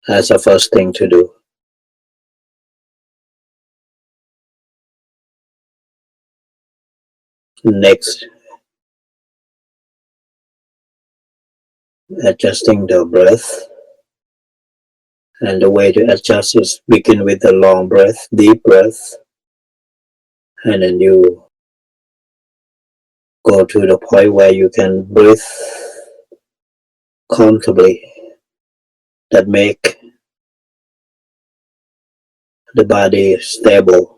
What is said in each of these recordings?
as the first thing to do. Next, adjusting the breath. And the way to adjust is begin with a long breath, deep breath, and then you go to the point where you can breathe comfortably, that make the body stable.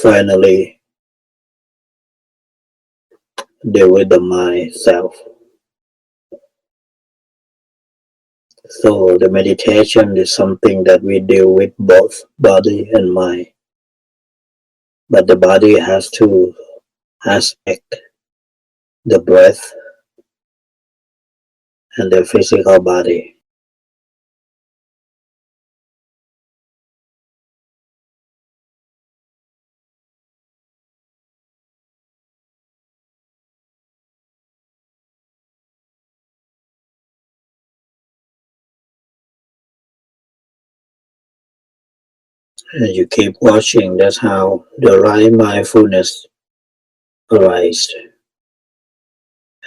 Finally, deal with the mind self. So the meditation is something that we deal with both body and mind. But the body has to aspect, the breath and the physical body. And you keep watching, that's how the right mindfulness arises.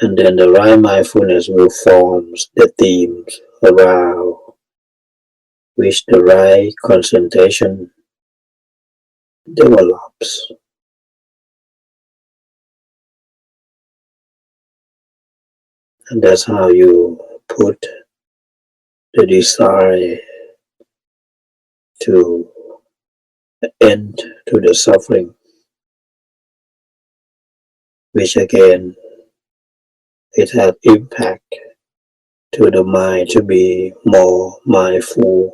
And then the right mindfulness will form the themes around which the right concentration develops. And that's how you put the desire to end to the suffering, which again, it has impact to the mind to be more mindful.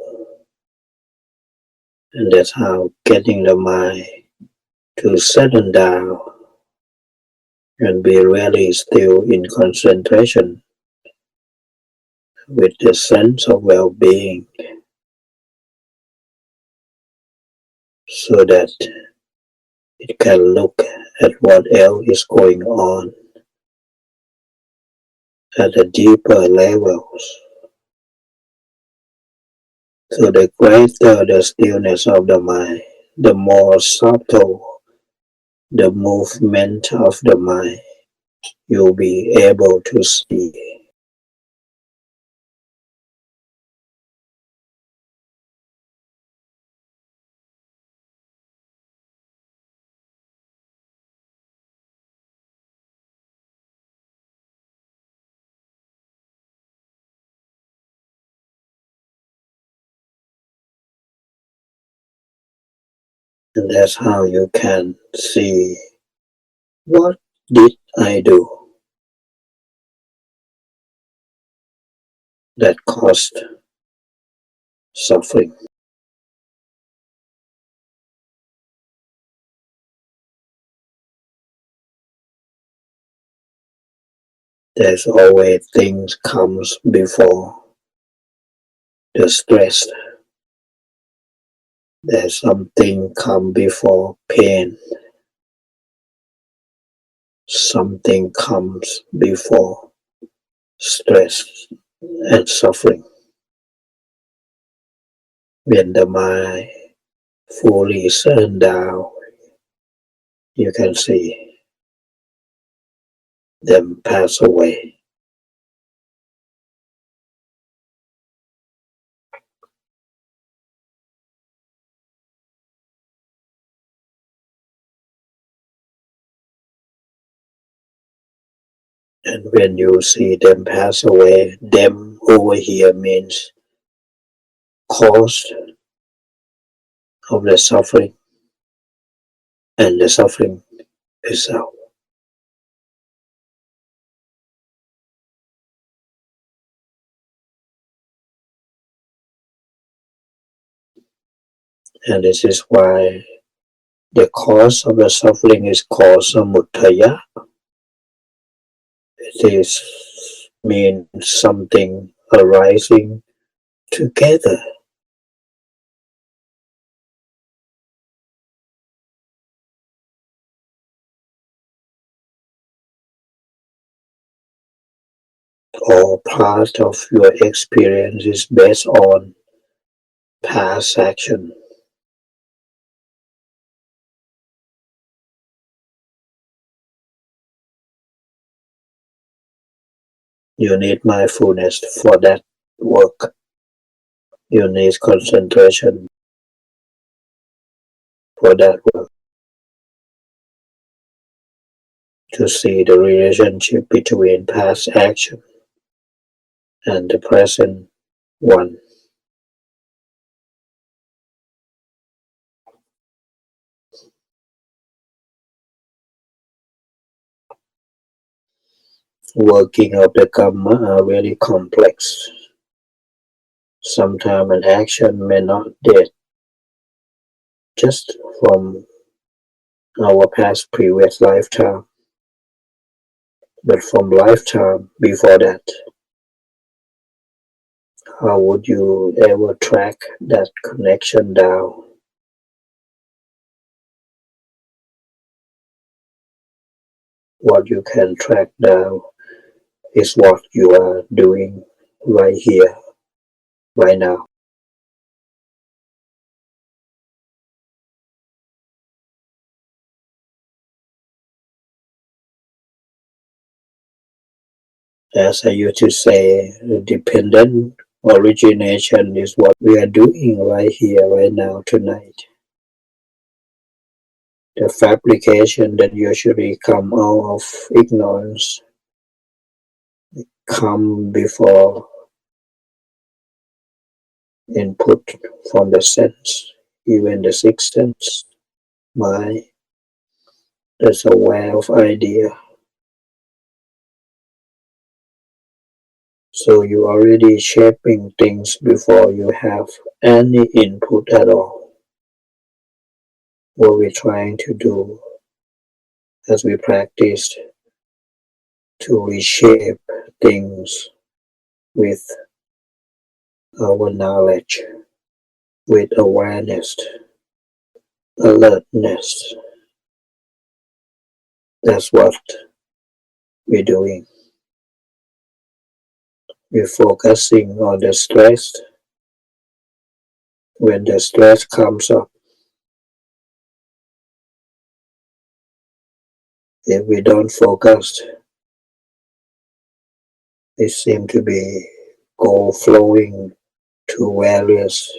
And that's how getting the mind to settle down and be really still in concentration with the sense of well-being, so that it can look at what else is going on at a deeper levels. So the greater the stillness of the mind, the more subtle the movement of the mind you'll be able to see. And that's how you can see, what did I do that caused suffering? There's always things comes before the stress. There's something come before pain. Something comes before stress and suffering. When the mind fully settled down, you can see them pass away. And when you see them pass away, them over here means cause of the suffering and the suffering itself. And this is why the cause of the suffering is called samudaya. It is means something arising together. or part of your experience is based on past action. You need mindfulness for that work. You need concentration for that work to see the relationship between past action and the present one. Working of the karma are very complex. Sometimes an action may not date just from our past previous lifetime, but from lifetime before that. How would you ever track that connection down? What you can track down is what you are doing right here, right now. As I used to say, dependent origination is what we are doing right here, right now, tonight. The fabrication that usually come out of ignorance come before input from the sense, even the sixth sense, mind, that's aware of idea. So you already shaping things before you have any input at all. What we're trying to do as we practice to reshape things with our knowledge, with awareness, alertness. That's what we're doing. We're focusing on the stress. When the stress comes up, if we don't focus, it seems to be go flowing to various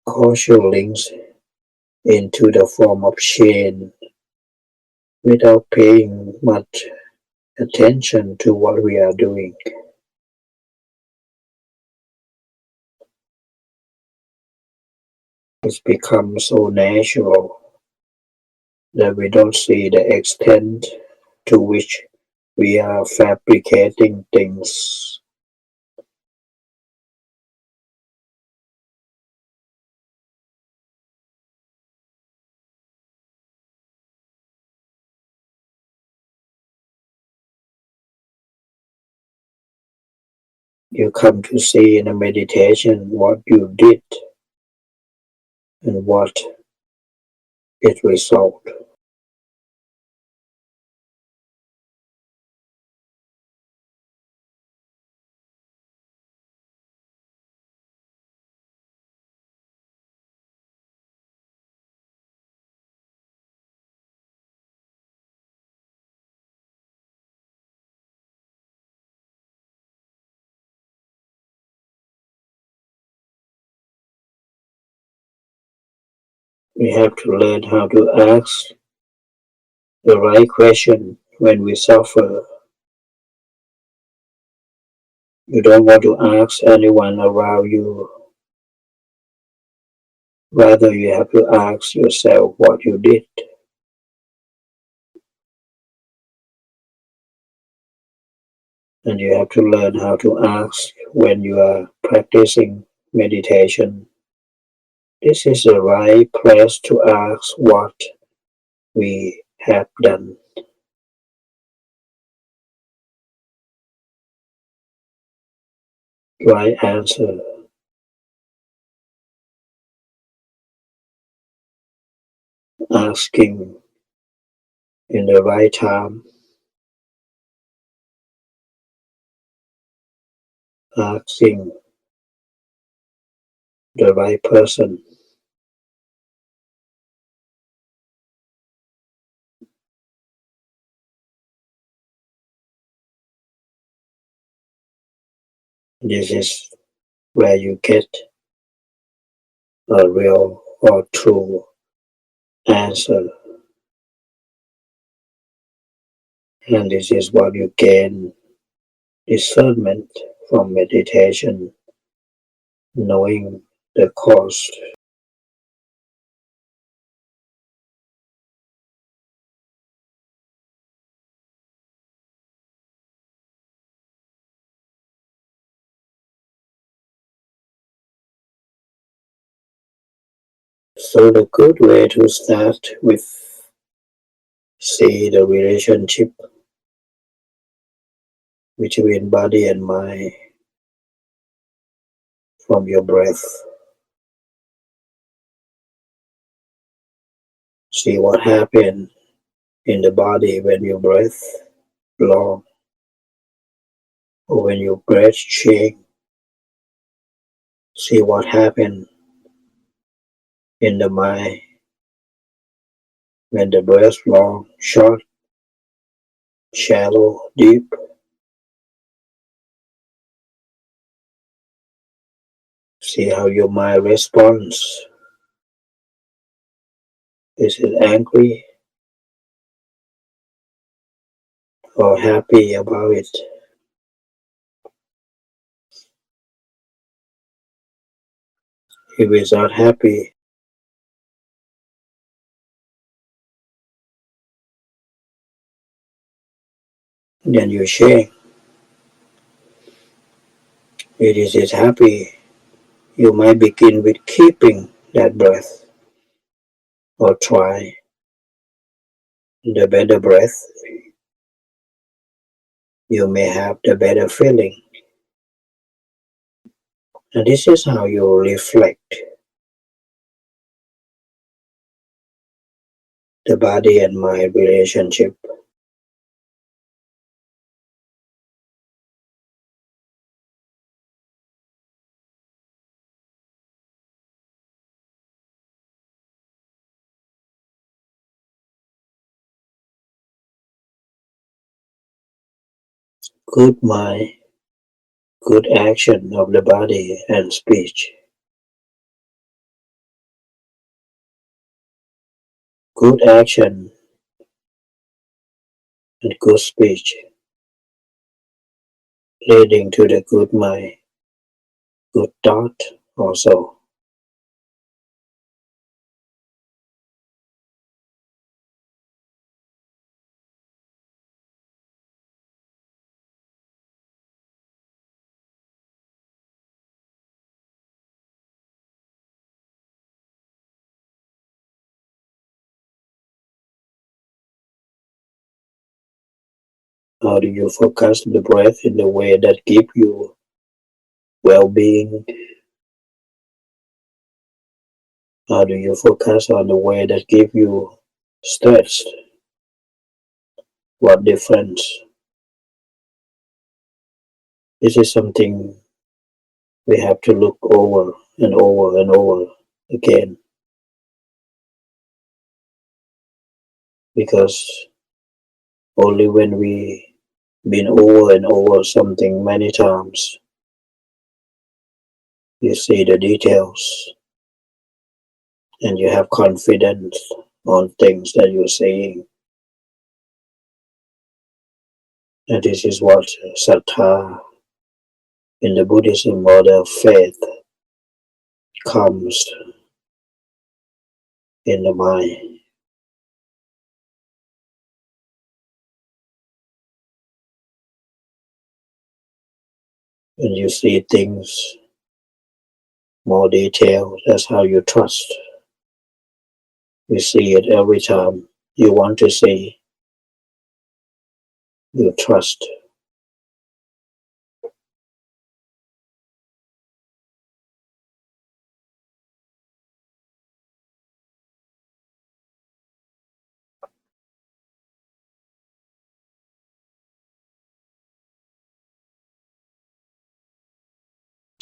causal links into the form of chain without paying much attention to what we are doing. It's become so natural that we don't see the extent to which we are fabricating things. You come to see in a meditation what you did and what it resulted. We have to learn how to ask the right question when we suffer. You don't want to ask anyone around you. Rather, you have to ask yourself what you did. And you have to learn how to ask when you are practicing meditation. This is the right place to ask what we have done. Right answer. Asking in the right time. asking the right person. This is where you get a real or true answer, and this is what you gain discernment from meditation, knowing the cost. So the good way to start with see the relationship between body and mind from your breath. See what happens in the body when you breathe long or when you breath shake. See what happens in the mind when the breath long, short, shallow, deep. See how your mind responds. Is it angry or happy about it? If it's not happy, then you shake. If it is happy, you might begin with keeping that breath or try the better breath. You may have the better feeling. And this is how you reflect the body and mind relationship. Good mind, good action of the body and speech. Good action and good speech leading to the good mind, good thought also. How do you focus the breath in the way that give you well-being? How do you focus on the way that give you stress? What difference? This is something we have to look over and over and over again, because only when we been over and over something many times you see the details and you have confidence on things that you're saying. And this is what sattva in the Buddhism model of faith comes in the mind. When you see things more detailed, that's how you trust. You see it every time you want to see, you trust.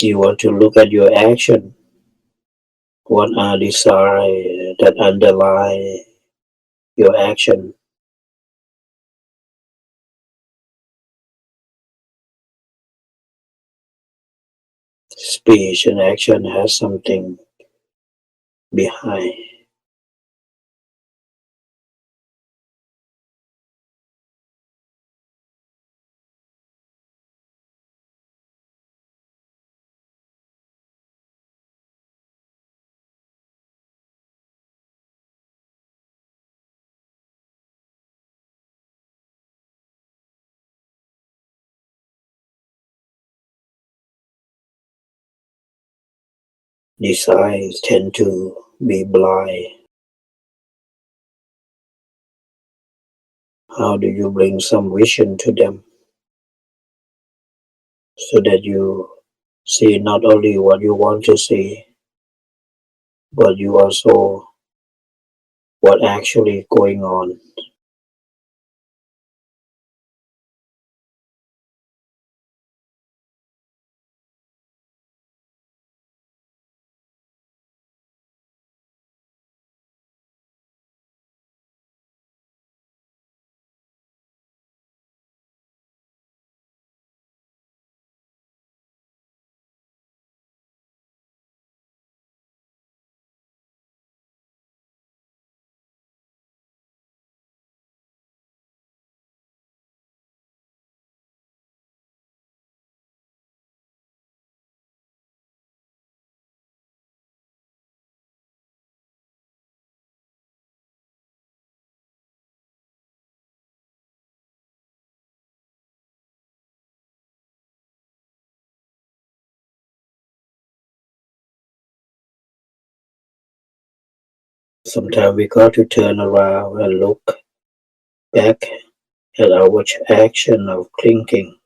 You want to look at your action. What are desires that underlie your action? Speech and action has something behind. Desires tend to be blind. How do you bring some vision to them so that you see not only what you want to see, but you also what actually going on? Sometimes we got to turn around and look back at our action of clinking.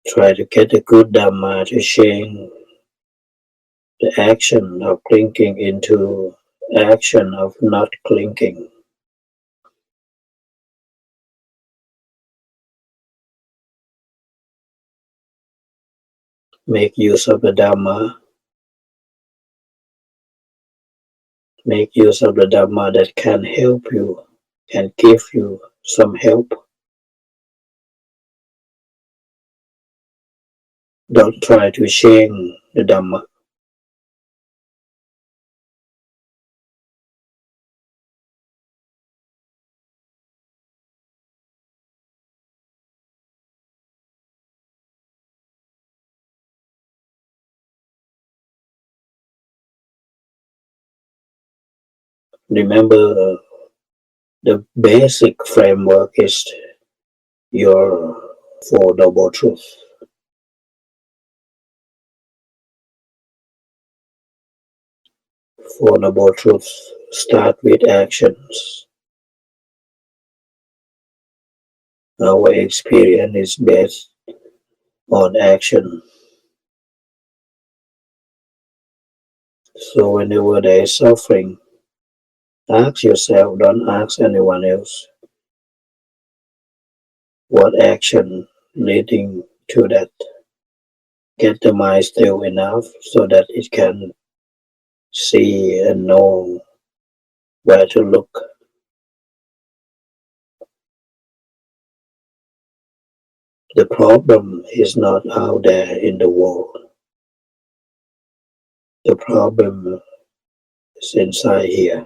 Try to get a good Dhamma to change the action of clinking into action of not clinking. Make use of the Dhamma. Make use of the Dhamma that can help you, can give you some help. Don't try to change the Dhamma. Remember, the basic framework is your Four Noble Truths. Four Noble Truths start with actions. Our experience is based on action. So whenever there is suffering, ask yourself, don't ask anyone else, what action leading to that? Get the mind still enough so that it can see and know where to look. The problem is not out there in the world. The problem is inside here.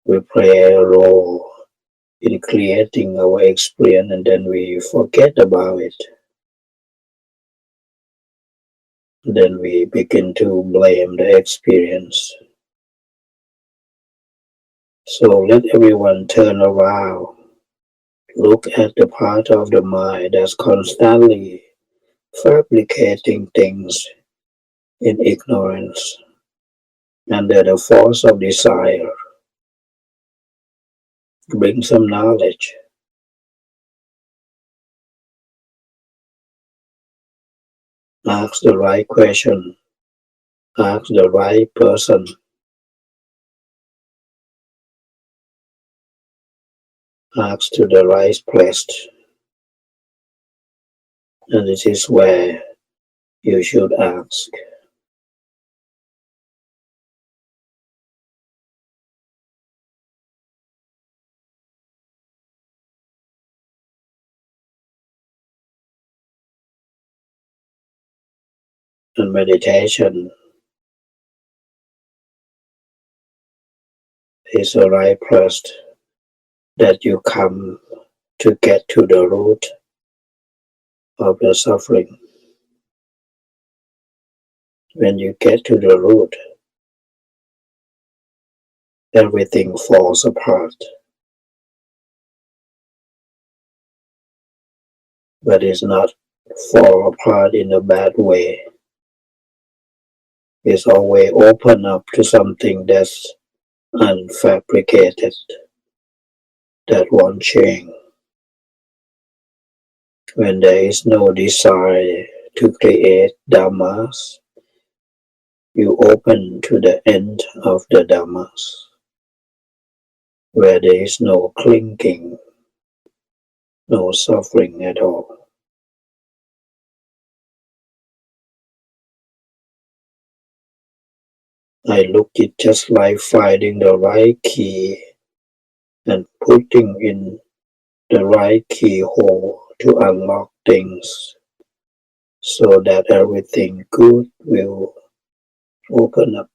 We play a role in creating our experience and then we forget about it. Then we begin to blame the experience. So let everyone turn around. Look at the part of the mind that's constantly fabricating things in ignorance under the force of desire. Bring some knowledge. Ask the right question. Ask the right person. Ask to the right place. And this is where you should ask. And meditation is the right place that you come to get to the root of the suffering. When you get to the root, everything falls apart. But it's not fall apart in a bad way. It's always open up to something that's unfabricated, that won't change. When there is no desire to create dhammas, you open to the end of the dhammas, where there is no clinging, no suffering at all. I look it just like finding the right key and putting in the right keyhole to unlock things so that everything good will open up.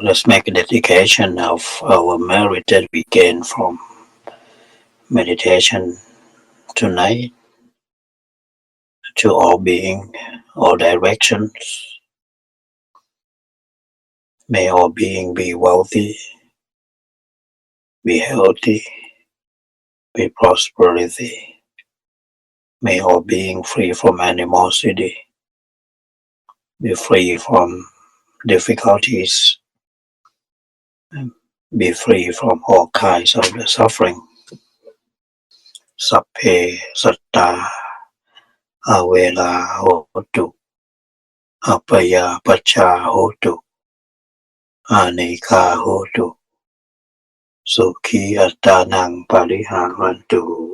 Let's make a dedication of our merit that we gain from meditation tonight to all being, all directions. May all being be wealthy, be healthy, be prosperity. May all being free from animosity, be free from difficulties, be free from all kinds of the suffering. Sapphe satta avela hotu, apaya pacha hotu, anika hotu, sukhi attanang pariharantu.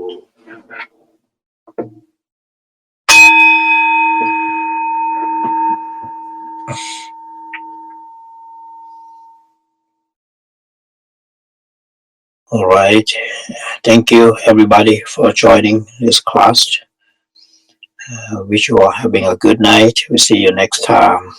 All right. Thank you, everybody, for joining this class. Wish you all having a good night. We'll see you next time.